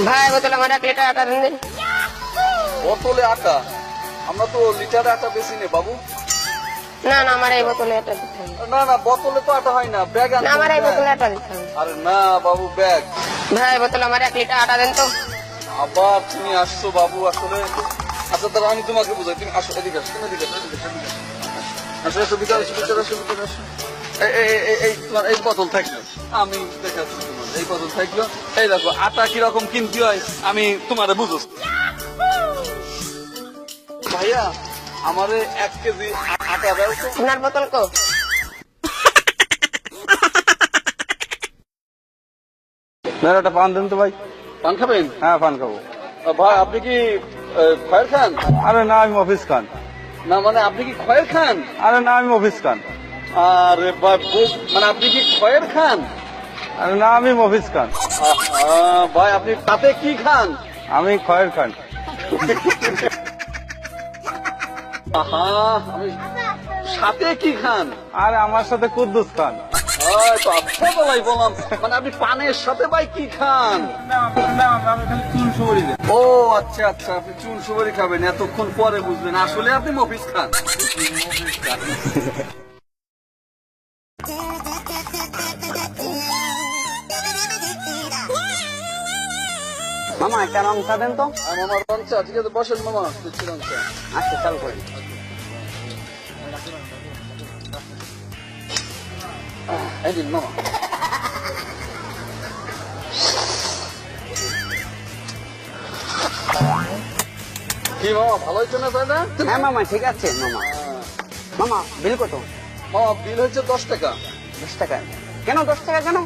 ভাই বোতলে আমার 1 লিটার আটা দেন দিন। বোতলে আটা? আমরা তো লিটারে আটা বেশি নেই বাবু। না না, আমার এই বোতলে আটা দিতে হবে। না না, বোতলে তো আটা হয় না, ব্যাগ না, আমার এই বোতলে আটা দিতে হবে। আরে না বাবু, ব্যাগ। ভাই বোতলে আমার 1 লিটার আটা দেন তো। আবার তুমি আসছো বাবু আসলে। আচ্ছা তাহলে আমি তোমাকে বুঝাই, তুমি আসো, এদিকে আসো, এদিকে আসো, এদিকে আসো, এদিকে আসো। আসো আসো, ভিতরে আসো, ভিতরে আসো, ভিতরে আসো। এই তোমার এই বোতল থাকলো, আমি দেখাচ্ছি তোমার এই বোতল থাকলো। এই দেখো আটা কিরকম কিনতে হয় আমি তোমারে বুঝো। ভাইয়া আমারে 1 কেজি আটা দাও তো। আপনার বোতল কো? একটা পান দেন তো ভাই। পান খাবেন? হ্যাঁ, পান খাবো। ভাই আপনি কি খয়ের খান? আরে না, আমি অফিস খান। না মানে আপনি কি খয়ের খান? আরে না, আমি অফিস খান। আরে মানে আপনি কি খয়ের খান? আরে না, আমি অফিস খান। ভাই আপনি তাতে কি খান? আমি খয়ের খান। আহা, আমি সাথে কি খান? আরে আমার সাথে কুদ্দুস খান। তো আচ্ছা বলাই বললাম, মানে আপনি পানের সাথে ভাই কি খান? আমি খালি চুন সুবরি দেন। ও আচ্ছা আচ্ছা, আপনি চুন সুপারি খাবেন, এতক্ষণ পরে বুঝবেন আসলে আপনি মফিস খান। মামা একটা রং চা দেন তো। আমার রংচা, ঠিক আছে বসেন মামা, দিচ্ছি রংচা। আচ্ছা চালু করি। এই দিন মামা। কি মামা ভালো হয়েছে না তাই না? হ্যাঁ মামা ঠিক আছে মামা। মামা বিল কত? মামা বিল হচ্ছে 10 টাকা। 10 টাকা? কেন 10 টাকা কেন?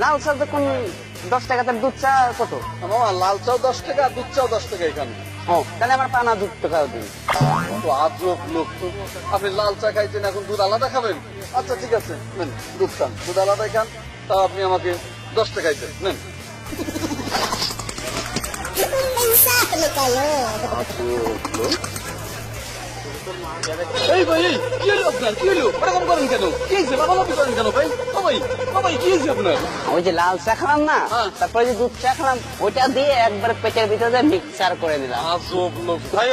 লাল চা দেখুন 10 টাকাতে, দুধ চা কত? মামা লাল চাও 10 টাকা, দুধ চাও 10 টাকা এখানে। ও তাহলে আমার পানা 2 টাকা দিন। তো আজব লোক তো। আপনি লাল চা খাইছেন, এখন দুধ আলাদা খাবেন? আচ্ছা ঠিক আছে, নেন দুধ খান, দুধ আলাদাই খান। তা আপনি আমাকে 10 টাকাই দেন, নেন। এই ভাই, এই কি হলো আপনার? কি হলো এরকম করেন কেন? কি হয়েছে? লাফালাফি করেন কেন ভাই? ও ভাই, ও ভাই কি হয়েছে আপনার? ওই যে লাল চা খেলাম না, হ্যাঁ। তারপরে যে দুধ চা খেলাম, ওইটা দিয়ে একবার পেটের ভিতরে মিক্সার করে দিলাম। আজব লোক ভাই।